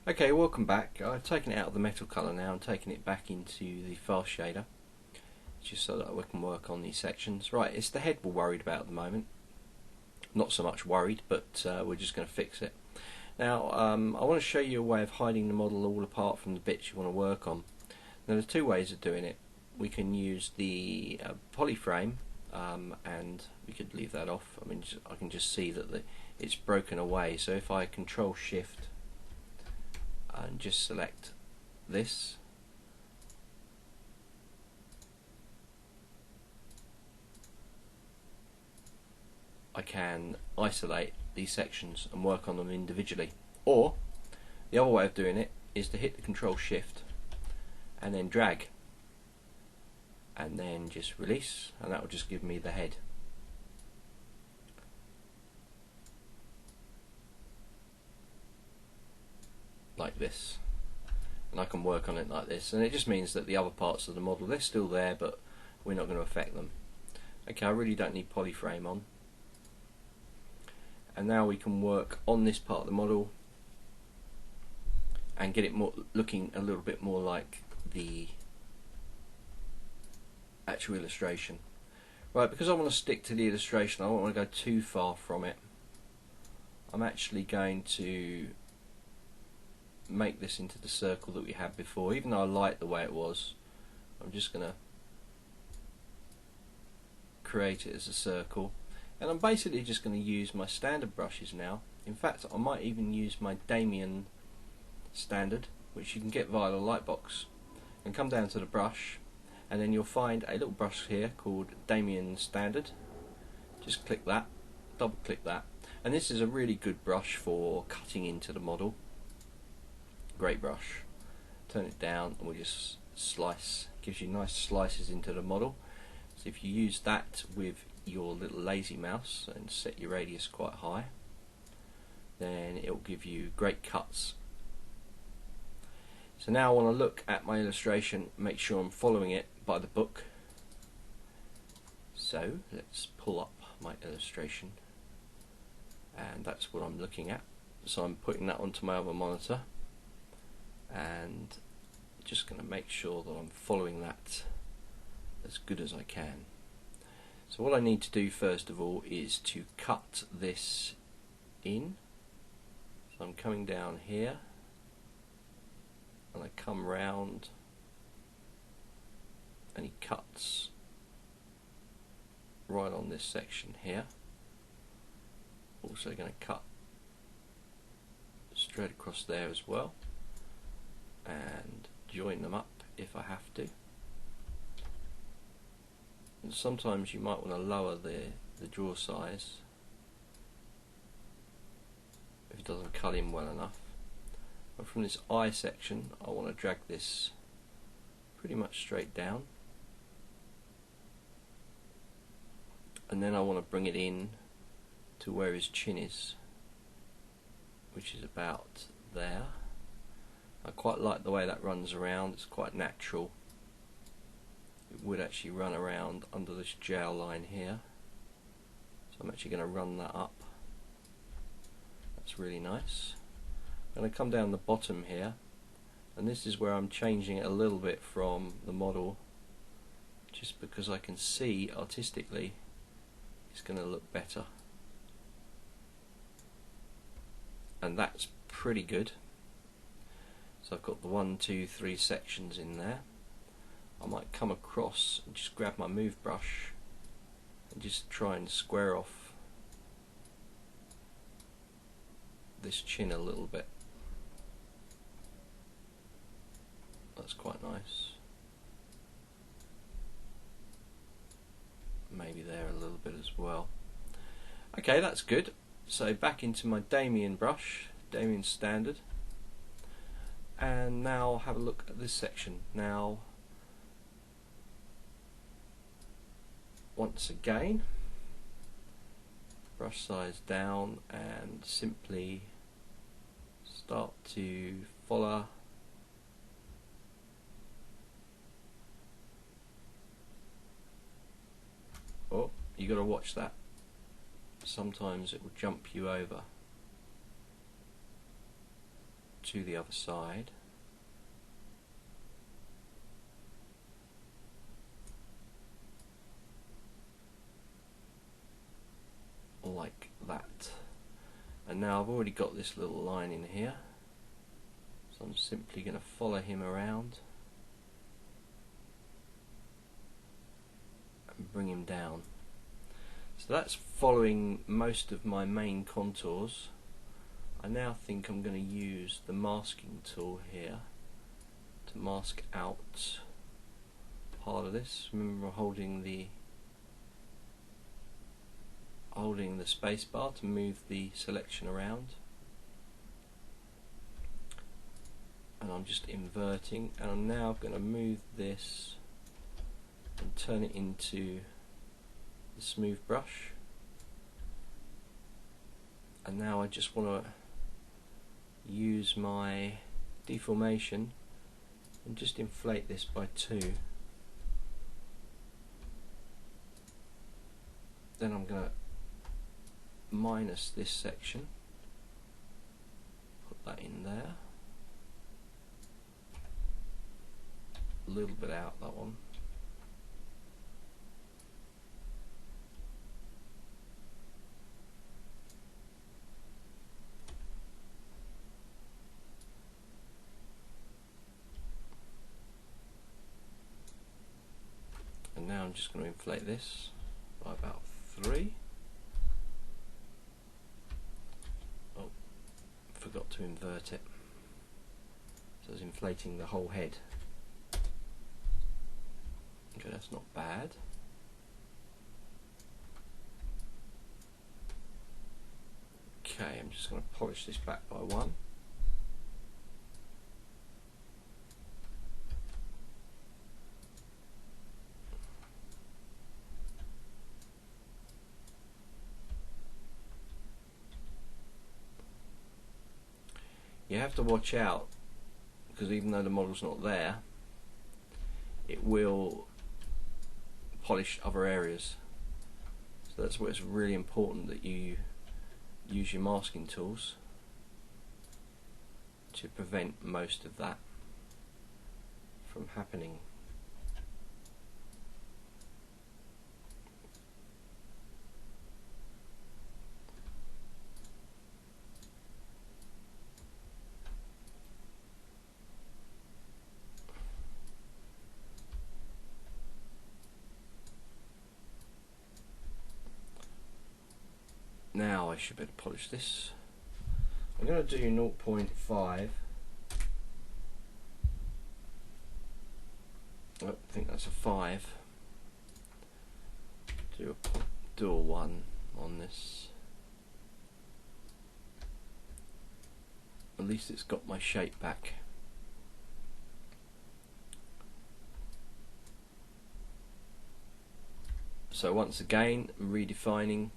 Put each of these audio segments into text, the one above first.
Okay, welcome back. I've taken it out of the metal colour now and taken it back into the fast shader, just so that we can work on these sections. Right, it's the head we're worried about at the moment. Not so much worried, but we're just going to fix it. Now, I want to show you a way of hiding the model all apart from the bits you want to work on. Now, there's two ways of doing it. We can use the polyframe, and we could leave that off. I mean, I can just see that it's broken away. So if I Control Shift and just select this, I can isolate these sections and work on them individually. Or the other way of doing it is to hit the Control Shift and then drag and then just release, and that will just give me the head. Like this, and I can work on it like this, and it just means that the other parts of the model, they're still there, but we're not going to affect them. Okay, I really don't need polyframe on, and now we can work on this part of the model and get it looking a little bit more like the actual illustration. Right, because I want to stick to the illustration, I don't want to go too far from it. I'm actually going to make this into the circle that we had before. Even though I like the way it was, I'm just going to create it as a circle, and I'm basically just going to use my standard brushes now. In fact, I might even use my Damien standard, which you can get via the lightbox, and come down to the brush, and then you'll find a little brush here called Damien standard. Just click that, double click that, and this is a really good brush for cutting into the model. Great brush. Turn it down and we'll just slice. Gives you nice slices into the model. So if you use that with your little lazy mouse and set your radius quite high, then it will give you great cuts. So now I want to look at my illustration, make sure I'm following it by the book. So let's pull up my illustration, and that's what I'm looking at. So I'm putting that onto my other monitor, and just going to make sure that I'm following that as good as I can. So what I need to do first of all is to cut this in. So I'm coming down here and I come round, and he cuts right on this section here. Also going to cut straight across there as well, and join them up if I have to. And sometimes you might want to lower the draw size if it doesn't cut in well enough. But from this eye section, I want to drag this pretty much straight down, and then I want to bring it in to where his chin is, which is about there. I quite like the way that runs around. It's quite natural. It would actually run around under this jowl line here, so I'm actually going to run that up. That's really nice. I'm going to come down the bottom here, and this is where I'm changing it a little bit from the model, just because I can see artistically it's going to look better, and that's pretty good. So I've got the 1, 2, 3 sections in there. I might come across and just grab my move brush and just try and square off this chin a little bit. That's quite nice. Maybe there a little bit as well. Okay, that's good. So back into my Damien brush, Damien standard, and now I'll have a look at this section. Now, once again, brush size down and simply start to follow Oh, you got to watch that. Sometimes it will jump you over to the other side. Like that. And now I've already got this little line in here, so I'm simply going to follow him around and bring him down. So that's following most of my main contours. I now think I'm going to use the masking tool here to mask out part of this. Remember holding the space bar to move the selection around, and I'm just inverting, and I'm now going to move this and turn it into the smooth brush. And now I just want to use my deformation and just inflate this by 2. Then I'm going to minus this section, put that in there, a little bit out that one, and now I'm just going to inflate this by about 3. Forgot to invert it, so I was inflating the whole head. Okay, that's not bad. Okay, I'm just going to polish this back by 1. You have to watch out, because even though the model's not there, it will polish other areas. So that's where it's really important that you use your masking tools to prevent most of that from happening. Now I should better polish this. I'm going to do 0.5. I think that's a 5. Do a 1 on this. At least it's got my shape back. So once again, redefining.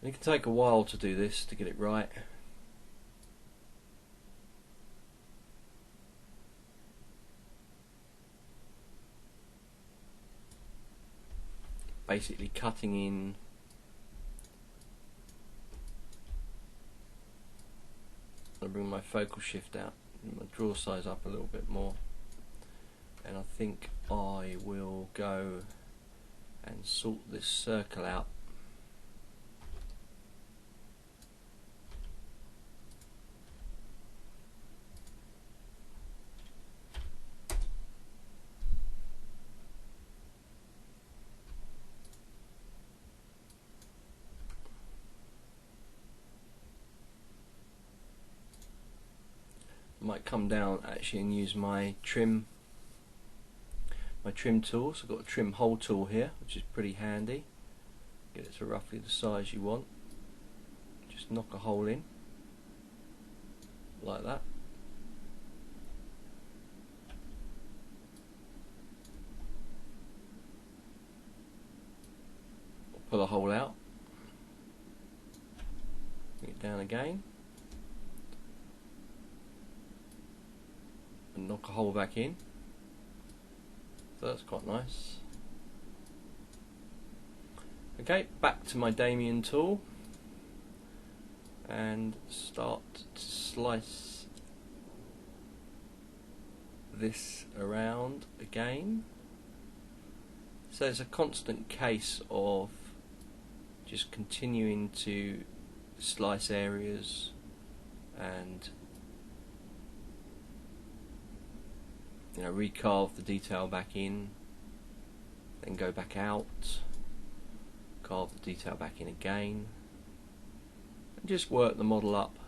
It can take a while to do this, to get it right. Basically cutting in I'll bring my focal shift out, my draw size up a little bit more, and I think I will go and sort this circle out. Might come down actually and use my trim tool. So I've got a trim hole tool here, which is pretty handy. Get it to roughly the size you want. Just knock a hole in like that. Pull a hole out. Bring it down again. And knock a hole back in. So that's quite nice. Okay, back to my Damien tool, and start to slice this around again. So it's a constant case of just continuing to slice areas and recarve the detail back in, then go back out, carve the detail back in again, and just work the model up.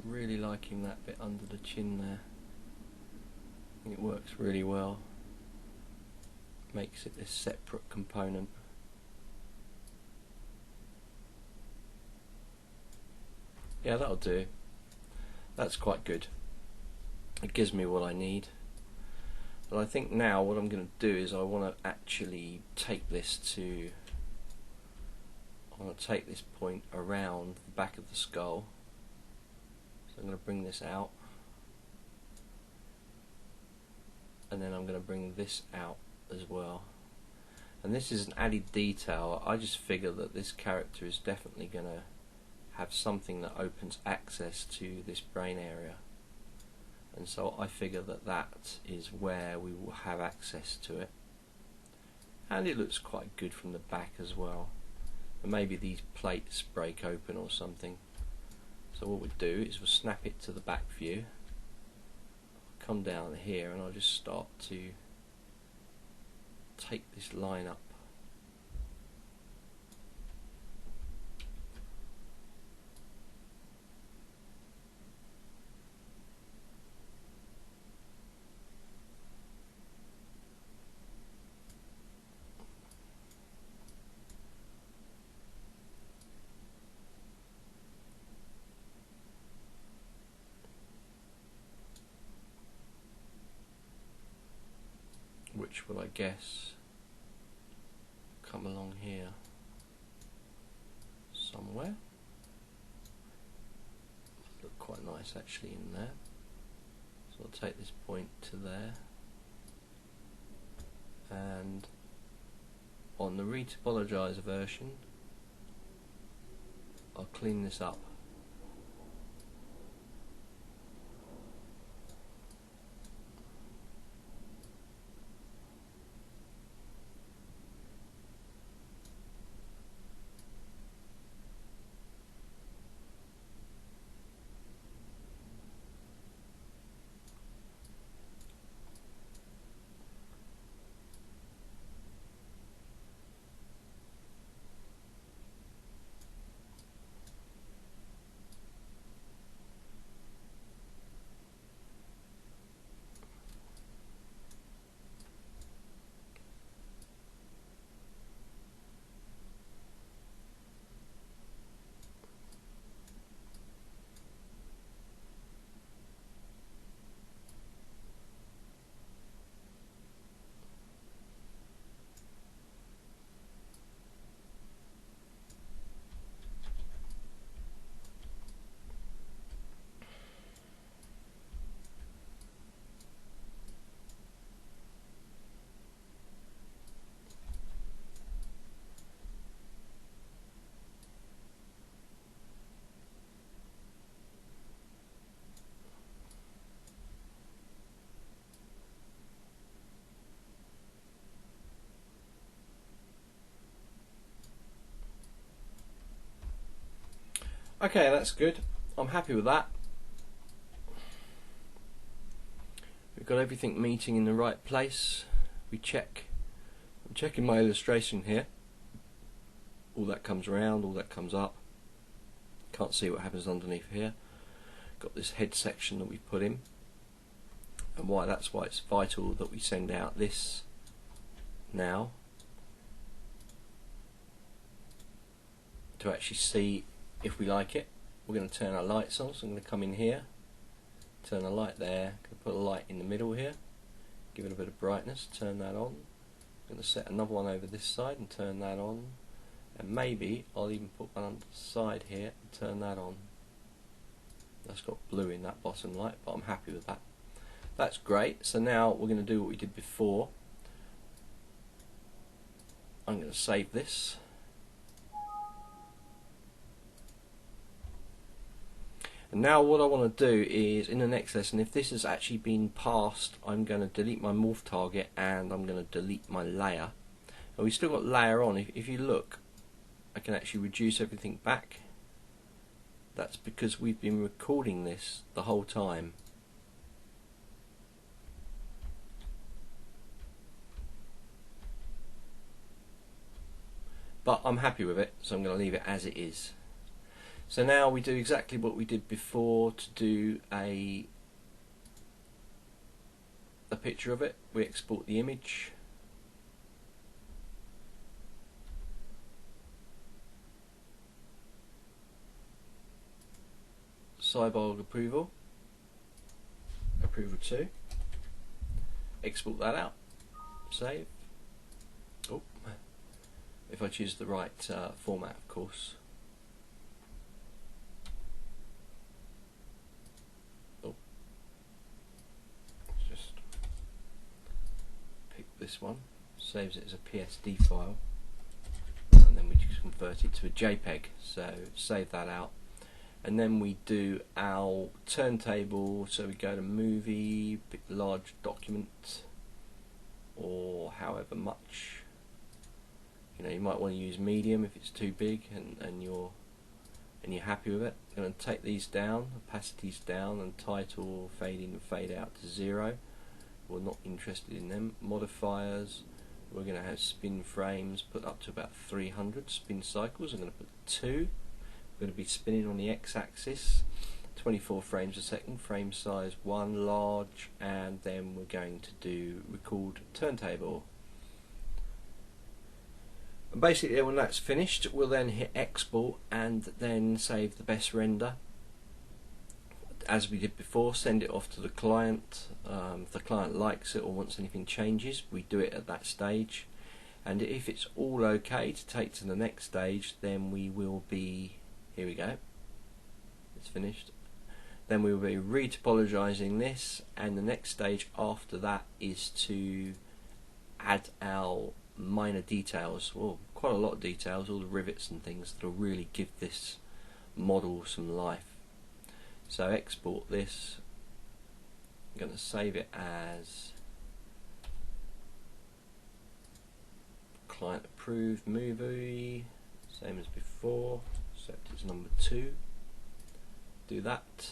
Really liking that bit under the chin there. I think it works really well. Makes it this separate component. Yeah, that'll do. That's quite good. It gives me what I need. But I think now what I'm going to do is I want to actually take this to, I want to take this point around the back of the skull. I'm going to bring this out, and then I'm going to bring this out as well. And this is an added detail. I just figure that this character is definitely going to have something that opens access to this brain area, and so I figure that that is where we will have access to it. And it looks quite good from the back as well. And maybe these plates break open or something. So what we'll do is we'll snap it to the back view, come down here, and I'll just start to take this line up. Which will, I guess, come along here somewhere. Look quite nice actually in there. So I'll take this point to there, and on the retopologizer version I'll clean this up. Okay, that's good. I'm happy with that. We've got everything meeting in the right place. I'm checking my illustration here. All that comes around, all that comes up. Can't see what happens underneath here. Got this head section that we put in, and that's why it's vital that we send out this now. to actually see if we like it. We're going to turn our lights on, so I'm going to come in here, turn a light there, going to put a light in the middle here, give it a bit of brightness, turn that on. I'm going to set another one over this side and turn that on, and maybe I'll even put one on the side here and turn that on. That's got blue in that bottom light, but I'm happy with that. That's great. So now we're going to do what we did before. I'm going to save this. And now what I want to do is, in the next lesson, if this has actually been passed, I'm going to delete my morph target and I'm going to delete my layer. And we've still got layer on. If you look, I can actually reduce everything back. That's because we've been recording this the whole time. But I'm happy with it, so I'm going to leave it as it is. So now we do exactly what we did before to do a picture of it. We export the image. Cyborg approval. Approval 2. Export that out. Save. Oh. If I choose the right format, of course. Oh. Let's just pick this one. Saves it as a PSD file. And then we just convert it to a JPEG. So save that out. And then we do our turntable, so we go to movie, big large document, or however much. You know, you might want to use medium if it's too big and you're happy with it. I'm going to take these down, opacities down, and title fade in and fade out to 0. We're not interested in them. Modifiers, we're going to have spin frames put up to about 300 spin cycles. I'm going to put 2. We're going to be spinning on the x-axis, 24 frames a second, frame size 1 large, and then we're going to do record turntable. And basically when that's finished, we'll then hit export and then save the best render. As we did before, send it off to the client. If the client likes it or wants anything changes, we do it at that stage. And if it's all okay to take to the next stage, then we will be, here we go, it's finished. Then we will be retopologizing this, and the next stage after that is to add our minor details, well, quite a lot of details, all the rivets and things that will really give this model some life. So export this. I'm going to save it as client approved movie, same as before, set as number 2. Do that.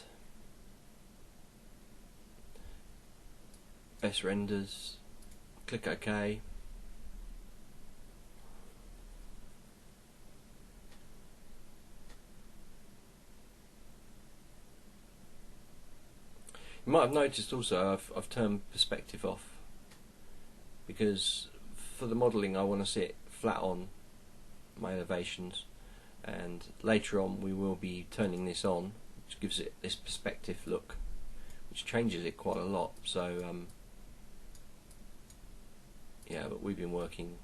Best renders, click OK. You might have noticed also I've turned perspective off, because for the modelling I want to see it flat on my elevations, and later on we will be turning this on, which gives it this perspective look, which changes it quite a lot. So yeah, but we've been working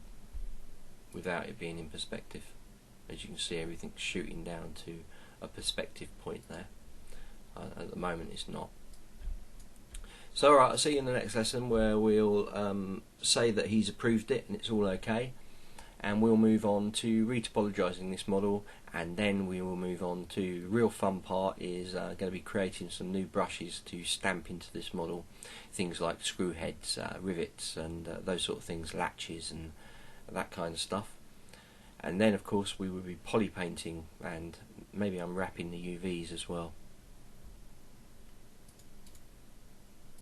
without it being in perspective. As you can see, everything's shooting down to a perspective point there. At the moment it's not. So alright, I'll see you in the next lesson where we'll say that he's approved it and it's all okay, and we'll move on to retopologizing this model, and then we will move on to the real fun part is going to be creating some new brushes to stamp into this model, things like screw heads, rivets and those sort of things, latches and that kind of stuff. And then of course we will be poly painting and maybe unwrapping the UVs as well.